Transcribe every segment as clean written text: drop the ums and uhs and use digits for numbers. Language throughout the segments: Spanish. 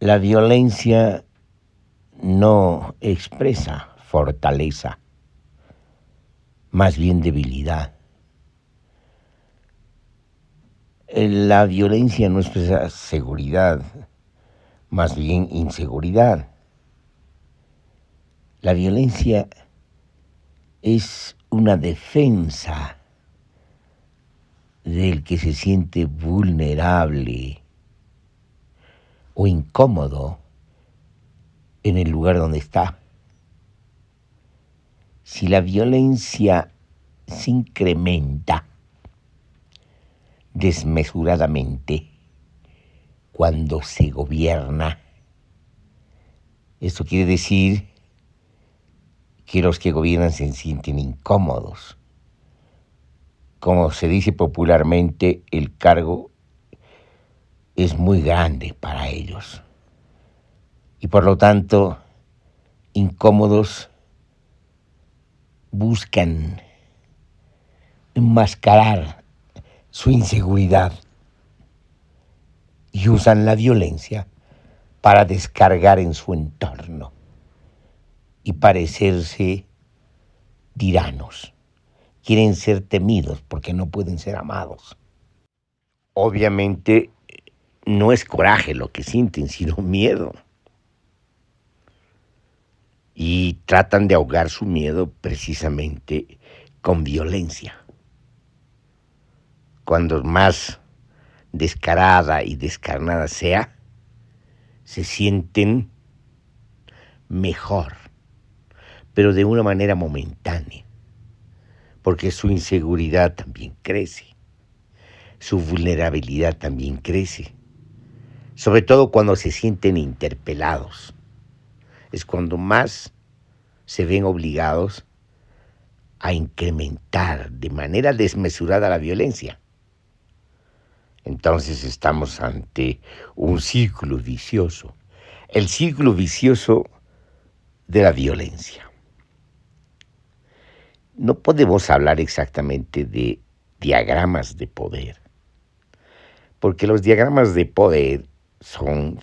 La violencia no expresa fortaleza, más bien debilidad. La violencia no expresa seguridad, más bien inseguridad. La violencia es una defensa del que se siente vulnerable o incómodo en el lugar donde está. Si la violencia se incrementa desmesuradamente cuando se gobierna, esto quiere decir que los que gobiernan se sienten incómodos. Como se dice popularmente, el cargo es muy grande para ellos y por lo tanto incómodos buscan enmascarar su inseguridad y usan la violencia para descargar en su entorno y parecerse tiranos. Quieren ser temidos porque no pueden ser amados. Obviamente no es coraje lo que sienten, sino miedo. Y tratan de ahogar su miedo precisamente con violencia. Cuando más descarada y descarnada sea, se sienten mejor, pero de una manera momentánea, porque su inseguridad también crece, su vulnerabilidad también crece, sobre todo cuando se sienten interpelados. Es cuando más se ven obligados a incrementar de manera desmesurada la violencia. Entonces estamos ante un círculo vicioso, el círculo vicioso de la violencia. No podemos hablar exactamente de diagramas de poder, porque los diagramas de poder son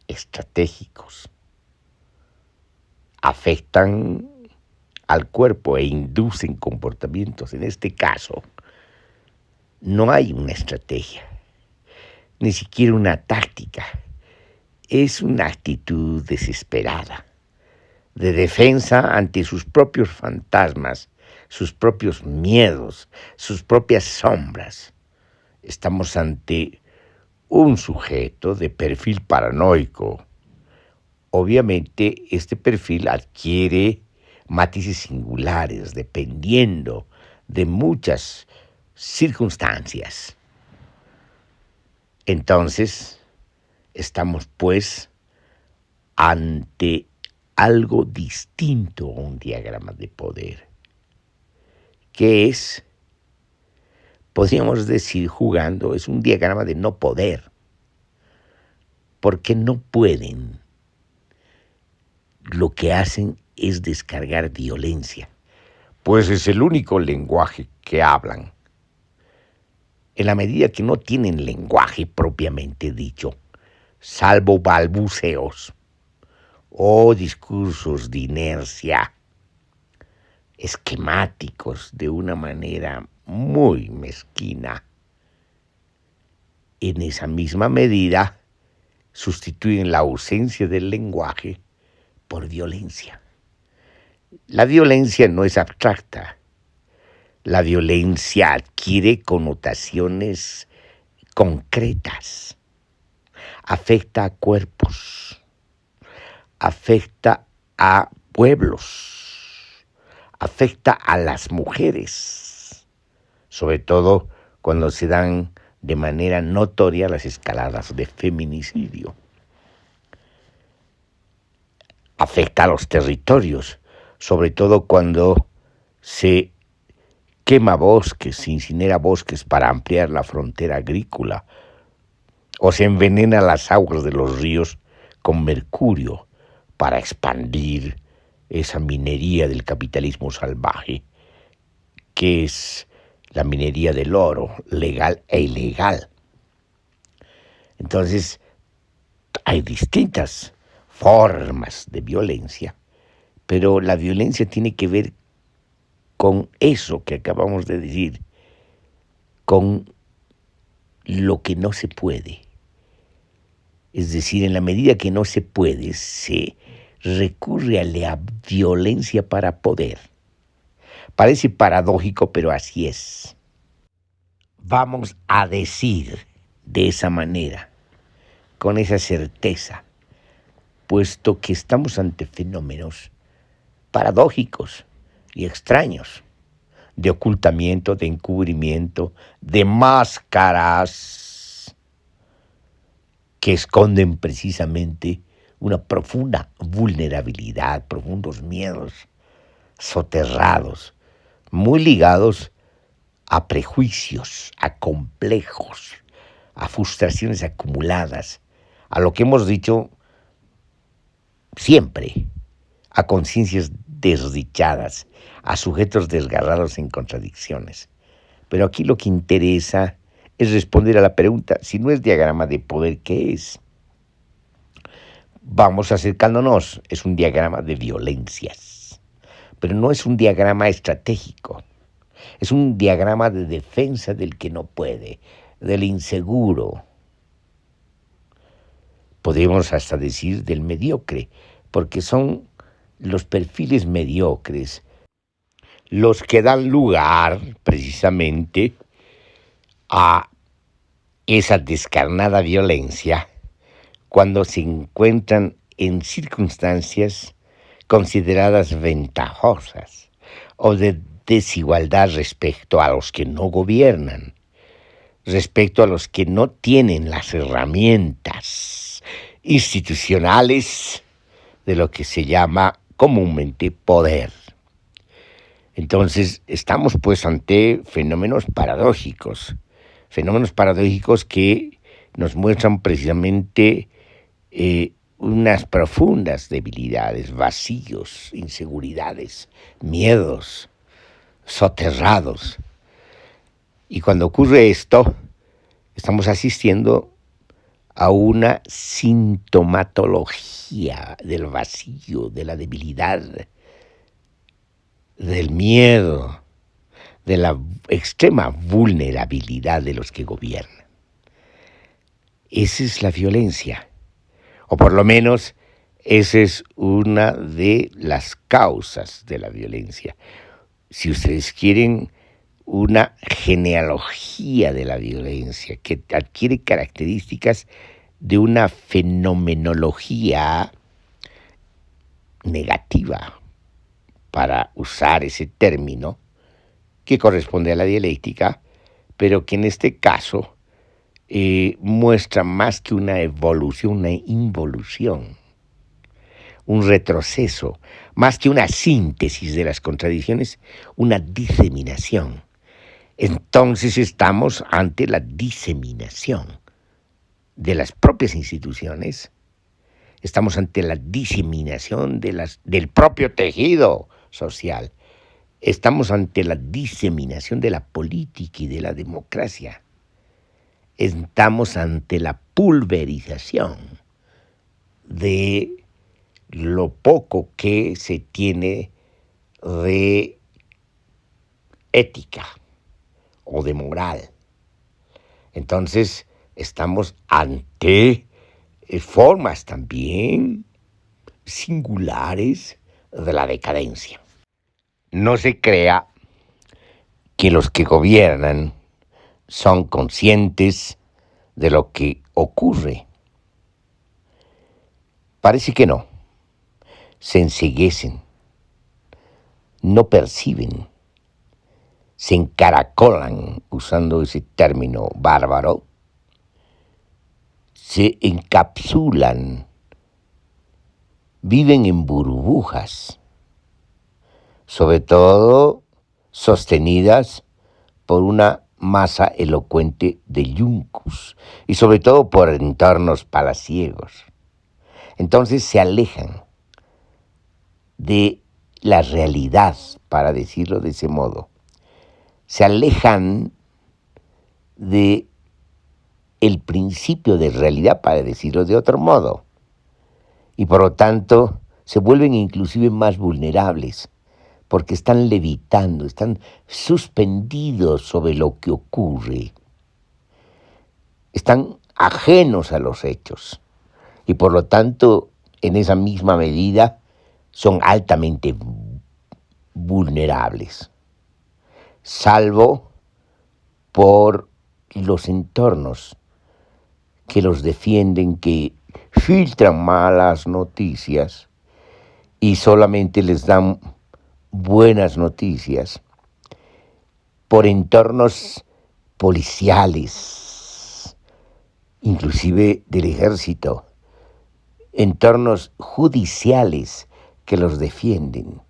estratégicos, afectan al cuerpo e inducen comportamientos. En este caso, no hay una estrategia, ni siquiera una táctica. Es una actitud desesperada, de defensa ante sus propios fantasmas, sus propios miedos, sus propias sombras. Estamos ante un sujeto de perfil paranoico. Obviamente, este perfil adquiere matices singulares dependiendo de muchas circunstancias. Entonces, estamos pues ante algo distinto a un diagrama de poder, que es, podríamos decir jugando, es un diagrama de no poder, porque no pueden. Lo que hacen es descargar violencia, pues es el único lenguaje que hablan. En la medida que no tienen lenguaje propiamente dicho, salvo balbuceos o discursos de inercia, esquemáticos de una manera muy mezquina, en esa misma medida sustituyen la ausencia del lenguaje por violencia. La violencia no es abstracta. La violencia adquiere connotaciones concretas. Afecta a cuerpos, afecta a pueblos, afecta a las mujeres, sobre todo cuando se dan de manera notoria las escaladas de feminicidio. Afecta a los territorios, sobre todo cuando se quema bosques, se incinera bosques para ampliar la frontera agrícola, o se envenena las aguas de los ríos con mercurio para expandir esa minería del capitalismo salvaje, que es la minería del oro, legal e ilegal. Entonces, hay distintas formas de violencia, pero la violencia tiene que ver con eso que acabamos de decir, con lo que no se puede. Es decir, en la medida que no se puede, se recurre a la violencia para poder. Parece paradójico, pero así es. Vamos a decir de esa manera, con esa certeza, puesto que estamos ante fenómenos paradójicos y extraños, de ocultamiento, de encubrimiento, de máscaras que esconden precisamente una profunda vulnerabilidad, profundos miedos soterrados, muy ligados a prejuicios, a complejos, a frustraciones acumuladas, a lo que hemos dicho siempre, a conciencias desdichadas, a sujetos desgarrados en contradicciones. Pero aquí lo que interesa es responder a la pregunta, si no es diagrama de poder, ¿qué es? Vamos acercándonos, es un diagrama de violencias, pero no es un diagrama estratégico, es un diagrama de defensa del que no puede, del inseguro. Podríamos hasta decir del mediocre, porque son los perfiles mediocres los que dan lugar precisamente a esa descarnada violencia cuando se encuentran en circunstancias consideradas ventajosas o de desigualdad respecto a los que no gobiernan, respecto a los que no tienen las herramientas institucionales de lo que se llama comúnmente poder. Entonces, estamos pues ante fenómenos paradójicos que nos muestran precisamente unas profundas debilidades, vacíos, inseguridades, miedos soterrados. Y cuando ocurre esto, estamos asistiendo a una sintomatología del vacío, de la debilidad, del miedo, de la extrema vulnerabilidad de los que gobiernan. Esa es la violencia, o por lo menos esa es una de las causas de la violencia. Si ustedes quieren, una genealogía de la violencia que adquiere características de una fenomenología negativa, para usar ese término, que corresponde a la dialéctica, pero que en este caso muestra más que una evolución, una involución, un retroceso, más que una síntesis de las contradicciones, una diseminación. Entonces estamos ante la diseminación de las propias instituciones, estamos ante la diseminación del propio tejido social, estamos ante la diseminación de la política y de la democracia, estamos ante la pulverización de lo poco que se tiene de ética o de moral. Entonces, estamos ante formas también singulares de la decadencia. No se crea que los que gobiernan son conscientes de lo que ocurre. Parece que no. Se enceguecen, no perciben, se encaracolan, usando ese término bárbaro, se encapsulan, viven en burbujas, sobre todo sostenidas por una masa elocuente de yuncos y sobre todo por entornos palaciegos. Entonces se alejan de la realidad, para decirlo de ese modo. Se alejan de el principio de realidad, para decirlo de otro modo, y por lo tanto se vuelven inclusive más vulnerables, porque están levitando, están suspendidos sobre lo que ocurre, están ajenos a los hechos, y por lo tanto, en esa misma medida, son altamente vulnerables, salvo por los entornos que los defienden, que filtran malas noticias y solamente les dan buenas noticias, por entornos policiales, inclusive del ejército, entornos judiciales que los defienden.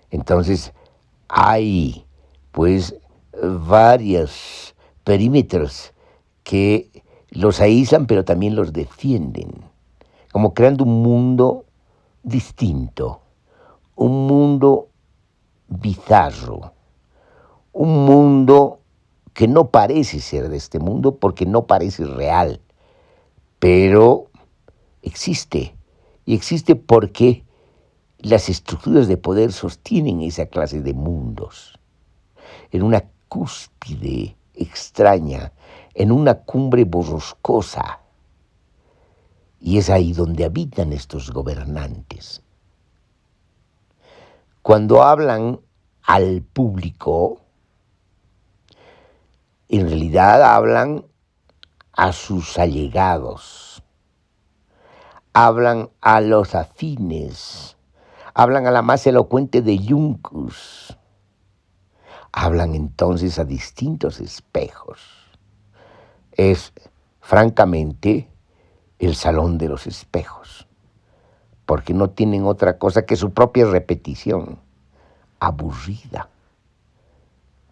Entonces hay pues varios perímetros que los aíslan pero también los defienden, como creando un mundo distinto, un mundo bizarro, un mundo que no parece ser de este mundo porque no parece real, pero existe, y existe porque las estructuras de poder sostienen esa clase de mundos en una cúspide extraña, en una cumbre borrascosa, y es ahí donde habitan estos gobernantes. Cuando hablan al público, en realidad hablan a sus allegados, hablan a los afines, hablan a la más elocuente de Juncus, hablan entonces a distintos espejos. Es, francamente, el salón de los espejos, porque no tienen otra cosa que su propia repetición, aburrida,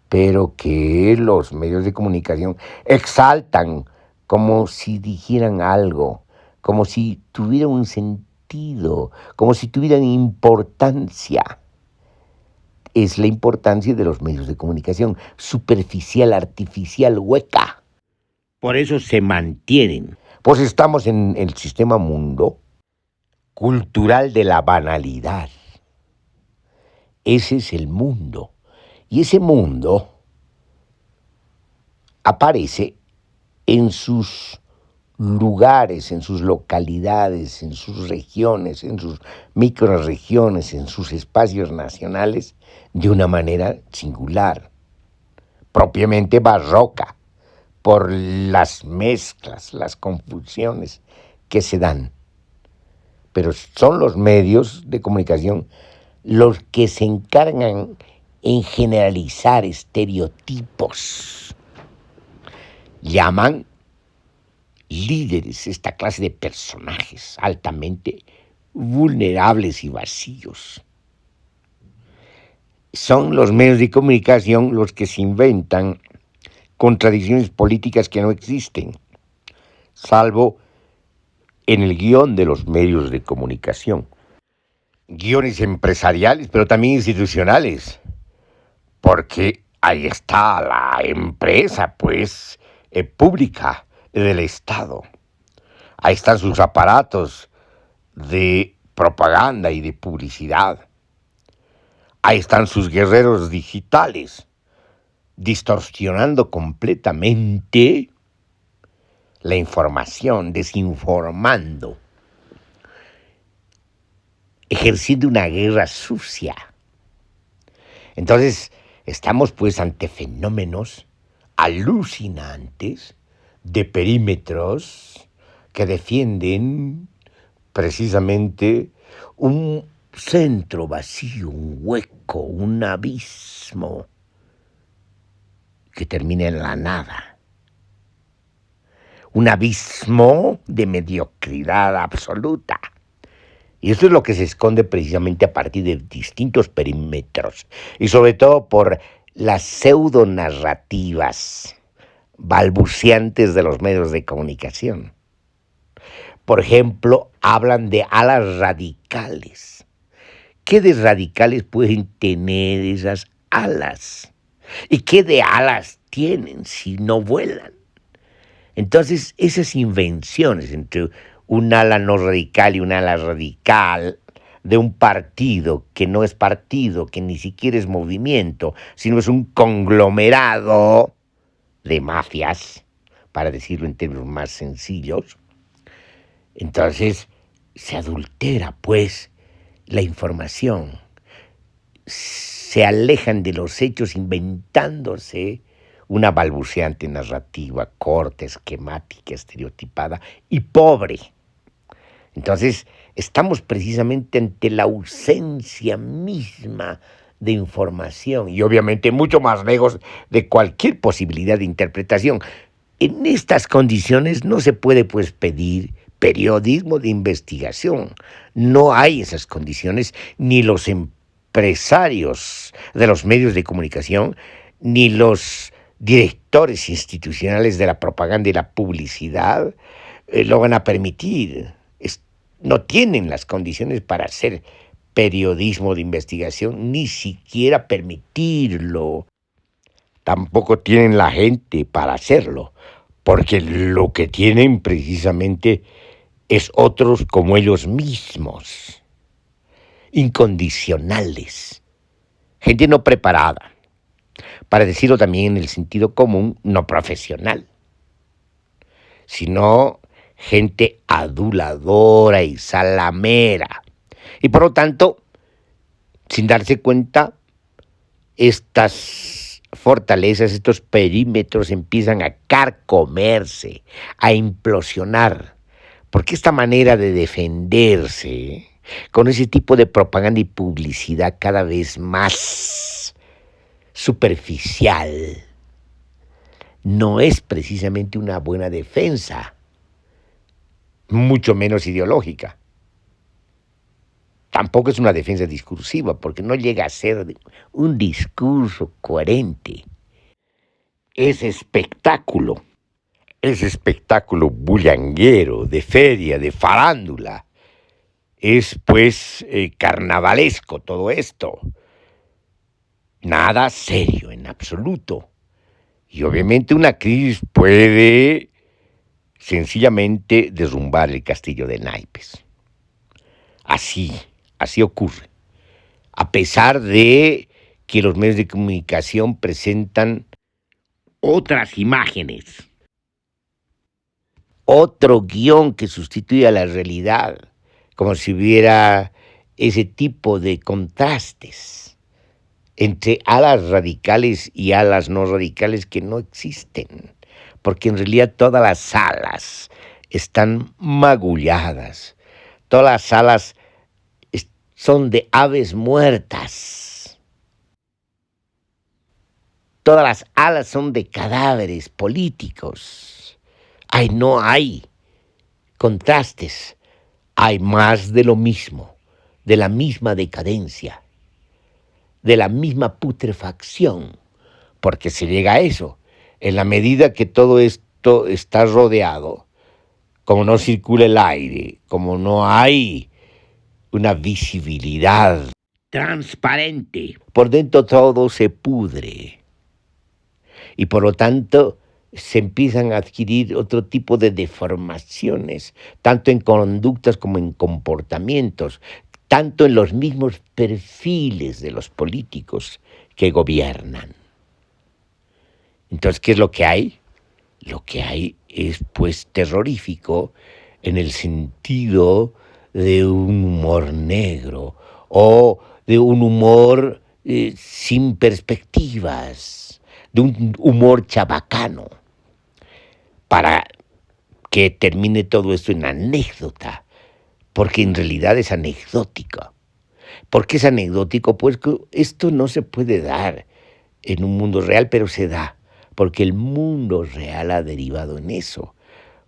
pero que los medios de comunicación exaltan como si dijeran algo, como si tuvieran un sentido, como si tuvieran importancia. Es la importancia de los medios de comunicación, superficial, artificial, hueca. Por eso se mantienen. Pues estamos en el sistema mundo cultural de la banalidad. Ese es el mundo. Y ese mundo aparece en sus lugares, en sus localidades, en sus regiones, en sus microrregiones, en sus espacios nacionales, de una manera singular, propiamente barroca, por las mezclas, las confusiones que se dan. Pero son los medios de comunicación los que se encargan en generalizar estereotipos. Llaman líderes esta clase de personajes altamente vulnerables y vacíos. Son los medios de comunicación los que se inventan contradicciones políticas que no existen, salvo en el guión de los medios de comunicación. Guiones empresariales, pero también institucionales, porque ahí está la empresa, pues, pública del Estado. Ahí están sus aparatos de propaganda y de publicidad. Ahí están sus guerreros digitales, distorsionando completamente la información, desinformando, ejerciendo una guerra sucia. Entonces, estamos pues ante fenómenos alucinantes de perímetros que defienden precisamente un centro vacío, un hueco, un abismo que termina en la nada. Un abismo de mediocridad absoluta. Y eso es lo que se esconde precisamente a partir de distintos perímetros y sobre todo por las pseudonarrativas balbuceantes de los medios de comunicación. Por ejemplo, hablan de alas radicales. ¿Qué de radicales pueden tener esas alas? ¿Y qué de alas tienen si no vuelan? Entonces, esas invenciones entre un ala no radical y un ala radical de un partido que no es partido, que ni siquiera es movimiento, sino es un conglomerado de mafias, para decirlo en términos más sencillos, entonces se adultera, pues, la información, se alejan de los hechos inventándose una balbuceante narrativa corta, esquemática, estereotipada y pobre. Entonces, estamos precisamente ante la ausencia misma de información y obviamente mucho más lejos de cualquier posibilidad de interpretación. En estas condiciones no se puede pues pedir periodismo de investigación. No hay esas condiciones, ni los empresarios de los medios de comunicación, ni los directores institucionales de la propaganda y la publicidad lo van a permitir. No tienen las condiciones para hacer periodismo de investigación, ni siquiera permitirlo. Tampoco tienen la gente para hacerlo, porque lo que tienen precisamente es otros como ellos mismos, incondicionales, gente no preparada, para decirlo también en el sentido común, no profesional, sino gente aduladora y salamera. Y por lo tanto, sin darse cuenta, estas fortalezas, estos perímetros empiezan a carcomerse, a implosionar, porque esta manera de defenderse con ese tipo de propaganda y publicidad cada vez más superficial no es precisamente una buena defensa, mucho menos ideológica. Tampoco es una defensa discursiva, porque no llega a ser un discurso coherente. Es espectáculo bullanguero, de feria, de farándula. Es pues carnavalesco todo esto. Nada serio en absoluto. Y obviamente una crisis puede sencillamente derrumbar el castillo de naipes. Así ocurre. A pesar de que los medios de comunicación presentan otras imágenes, otro guión que sustituye a la realidad, como si hubiera ese tipo de contrastes entre alas radicales y alas no radicales que no existen, porque en realidad todas las alas están magulladas, todas las alas son de aves muertas, todas las alas son de cadáveres políticos. No hay contrastes, hay más de lo mismo, de la misma decadencia, de la misma putrefacción, porque se llega a eso, en la medida que todo esto está rodeado, como no circula el aire, como no hay una visibilidad transparente, por dentro todo se pudre y por lo tanto se empiezan a adquirir otro tipo de deformaciones, tanto en conductas como en comportamientos, tanto en los mismos perfiles de los políticos que gobiernan. Entonces, ¿qué es lo que hay? Lo que hay es pues terrorífico en el sentido de un humor negro o de un humor sin perspectivas, de un humor chabacano, para que termine todo esto en anécdota, porque en realidad es anecdótico. ¿Por qué es anecdótico? Pues que esto no se puede dar en un mundo real, pero se da, porque el mundo real ha derivado en eso,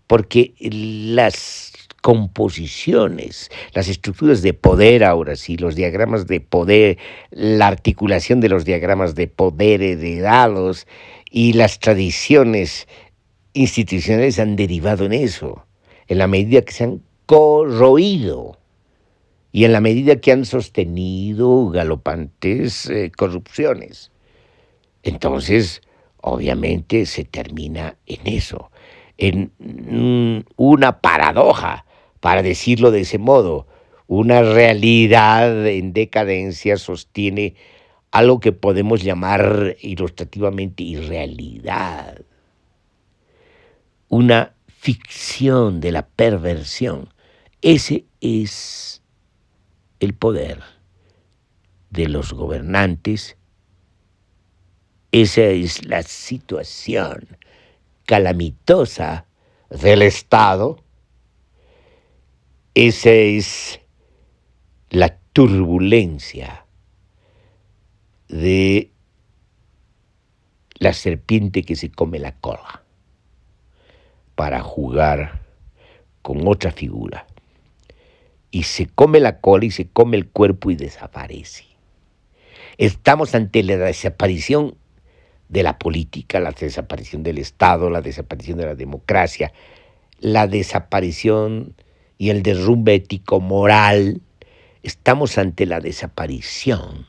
porque las composiciones, las estructuras de poder ahora sí, los diagramas de poder, la articulación de los diagramas de poder heredados y las tradiciones institucionales han derivado en eso, en la medida que se han corroído y en la medida que han sostenido galopantes corrupciones. Entonces, obviamente se termina en eso. en una paradoja, para decirlo de ese modo. Una realidad en decadencia sostiene algo que podemos llamar ilustrativamente irrealidad, una ficción de la perversión. Ese es el poder de los gobernantes, esa es la situación calamitosa del Estado, esa es la turbulencia de la serpiente que se come la cola para jugar con otra figura. Y se come la cola y se come el cuerpo y desaparece. Estamos ante la desaparición de la política, la desaparición del Estado, la desaparición de la democracia, la desaparición y el derrumbe ético-moral. Estamos ante la desaparición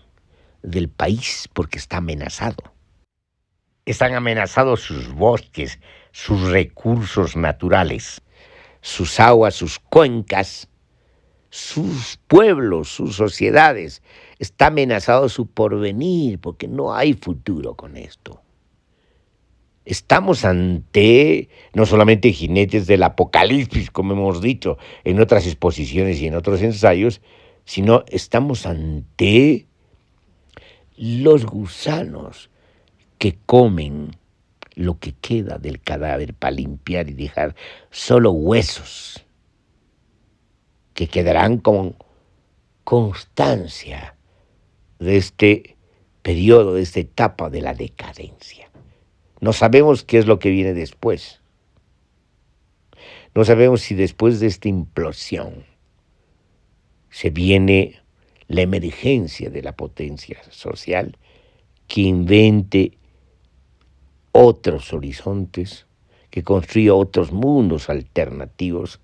del país porque está amenazado. Están amenazados sus bosques, sus recursos naturales, sus aguas, sus cuencas, sus pueblos, sus sociedades. Está amenazado su porvenir porque no hay futuro con esto. Estamos ante no solamente jinetes del apocalipsis, como hemos dicho en otras exposiciones y en otros ensayos, sino estamos ante los gusanos que comen lo que queda del cadáver para limpiar y dejar solo huesos que quedarán con constancia de este periodo, de esta etapa de la decadencia. No sabemos qué es lo que viene después. No sabemos si después de esta implosión se viene la emergencia de la potencia social que invente otros horizontes, que construya otros mundos alternativos,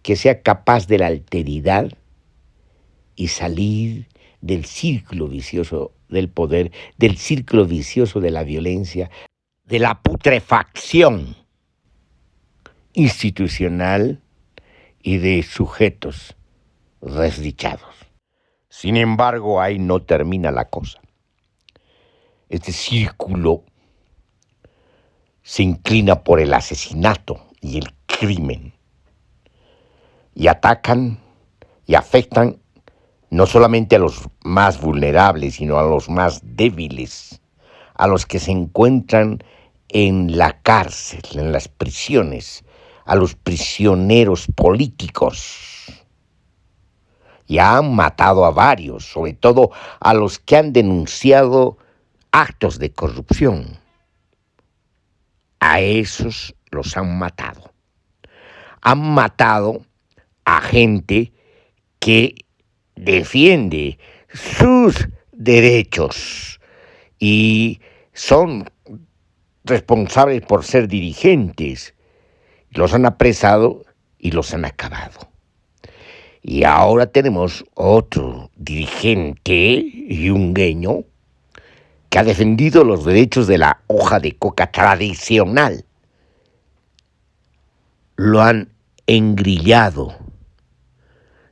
que sea capaz de la alteridad y salir del círculo vicioso del poder, del círculo vicioso de la violencia, de la putrefacción institucional y de sujetos desdichados. Sin embargo, ahí no termina la cosa. Este círculo se inclina por el asesinato y el crimen y atacan y afectan no solamente a los más vulnerables, sino a los más débiles, a los que se encuentran en la cárcel, en las prisiones, a los prisioneros políticos. Ya han matado a varios, sobre todo a los que han denunciado actos de corrupción. A esos los han matado. Han matado a gente que defiende sus derechos y son responsables por ser dirigentes. Los han apresado y los han acabado. Y ahora tenemos otro dirigente yungueño que ha defendido los derechos de la hoja de coca tradicional. Lo han engrillado.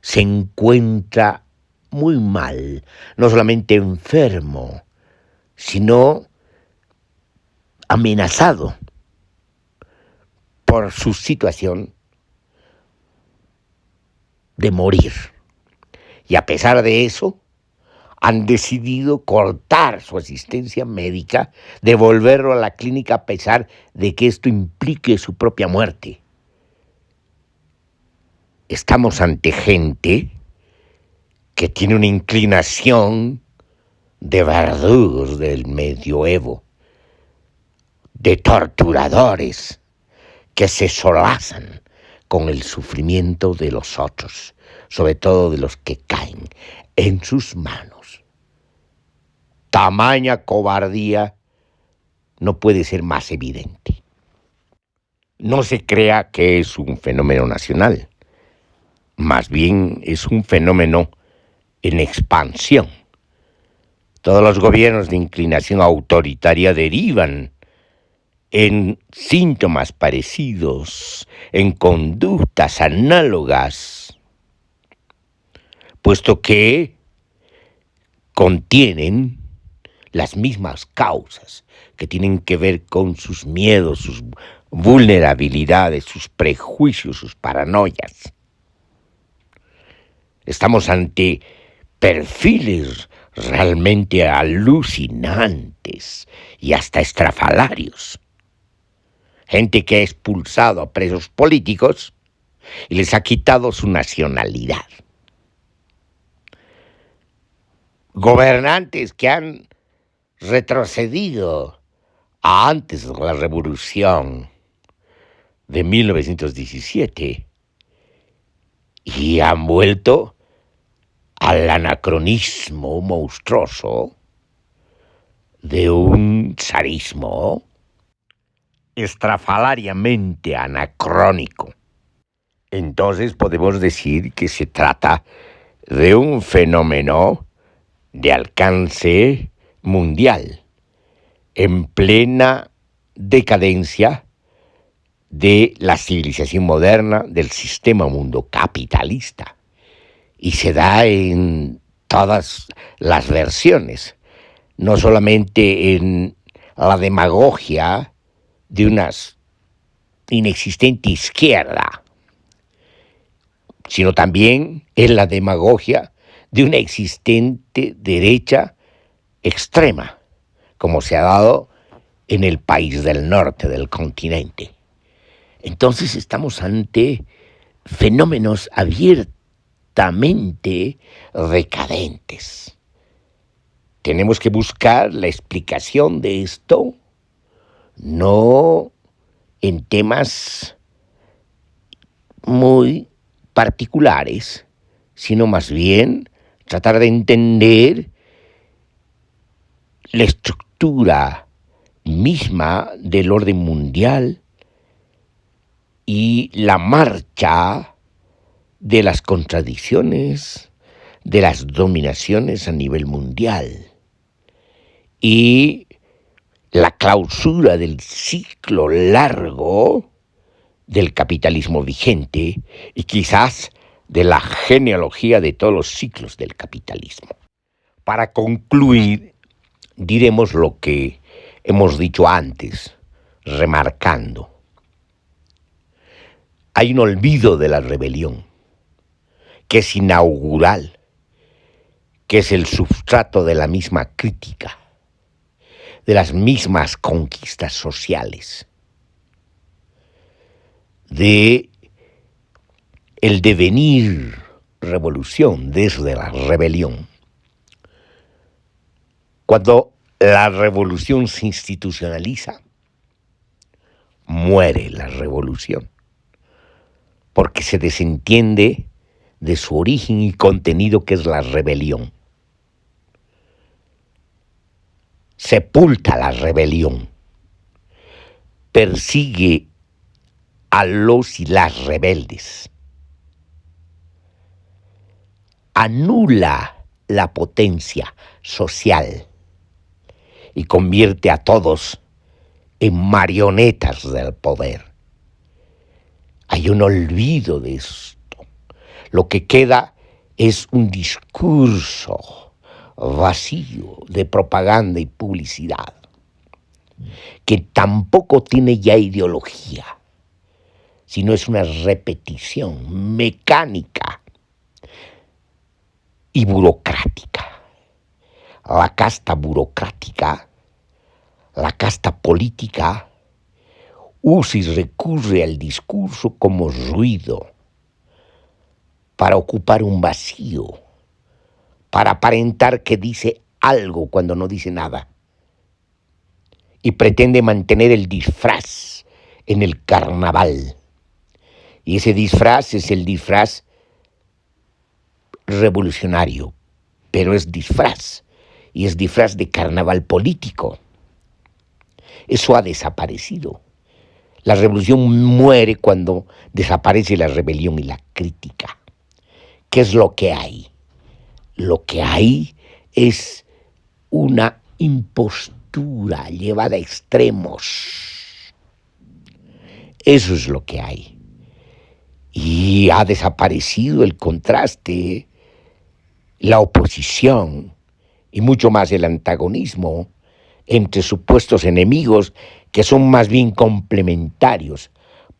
Se encuentra muy mal, no solamente enfermo, sino amenazado por su situación de morir. Y a pesar de eso, han decidido cortar su asistencia médica, devolverlo a la clínica a pesar de que esto implique su propia muerte. Estamos ante gente que tiene una inclinación de verdugos del medioevo, de torturadores que se solazan con el sufrimiento de los otros, sobre todo de los que caen en sus manos. Tamaña cobardía no puede ser más evidente. No se crea que es un fenómeno nacional, más bien es un fenómeno en expansión. Todos los gobiernos de inclinación autoritaria derivan en síntomas parecidos, en conductas análogas, puesto que contienen las mismas causas que tienen que ver con sus miedos, sus vulnerabilidades, sus prejuicios, sus paranoias. Estamos ante perfiles realmente alucinantes y hasta estrafalarios. Gente que ha expulsado a presos políticos y les ha quitado su nacionalidad. Gobernantes que han retrocedido a antes de la revolución de 1917 y han vuelto al anacronismo monstruoso de un zarismo estrafalariamente anacrónico. Entonces podemos decir que se trata de un fenómeno de alcance mundial, en plena decadencia de la civilización moderna, del sistema mundo capitalista. Y se da en todas las versiones, no solamente en la demagogia de una inexistente izquierda, sino también en la demagogia de una existente derecha extrema, como se ha dado en el país del norte del continente. Entonces estamos ante fenómenos abiertamente decadentes. Tenemos que buscar la explicación de esto, no en temas muy particulares, sino más bien tratar de entender la estructura misma del orden mundial y la marcha de las contradicciones, de las dominaciones a nivel mundial y la clausura del ciclo largo del capitalismo vigente y quizás de la genealogía de todos los ciclos del capitalismo. Para concluir, diremos lo que hemos dicho antes, remarcando. Hay un olvido de la rebelión, que es inaugural, que es el substrato de la misma crítica, de las mismas conquistas sociales, de el devenir revolución desde la rebelión. Cuando la revolución se institucionaliza, muere la revolución, porque se desentiende de su origen y contenido, que es la rebelión. Sepulta la rebelión, persigue a los y las rebeldes, anula la potencia social y convierte a todos en marionetas del poder. Hay un olvido de esto. Lo que queda es un discurso vacío de propaganda y publicidad, que tampoco tiene ya ideología, sino es una repetición mecánica y burocrática. La casta burocrática, la casta política, usa y recurre al discurso como ruido para ocupar un vacío, para aparentar que dice algo cuando no dice nada, y pretende mantener el disfraz en el carnaval. Y ese disfraz es el disfraz revolucionario, pero es disfraz, y es disfraz de carnaval político. Eso ha desaparecido. La revolución muere cuando desaparece la rebelión y la crítica. ¿Qué es lo que hay? Lo que hay es una impostura llevada a extremos, Eso es lo que hay. Y ha desaparecido el contraste, la oposición y mucho más el antagonismo entre supuestos enemigos que son más bien complementarios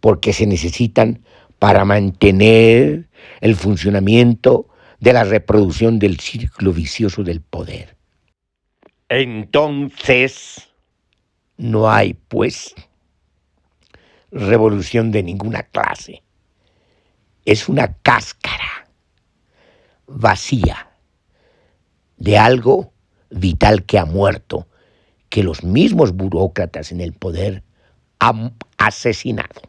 porque se necesitan para mantener el funcionamiento de la reproducción del círculo vicioso del poder. Entonces, no hay, pues, revolución de ninguna clase. Es una cáscara vacía de algo vital que ha muerto, que los mismos burócratas en el poder han asesinado.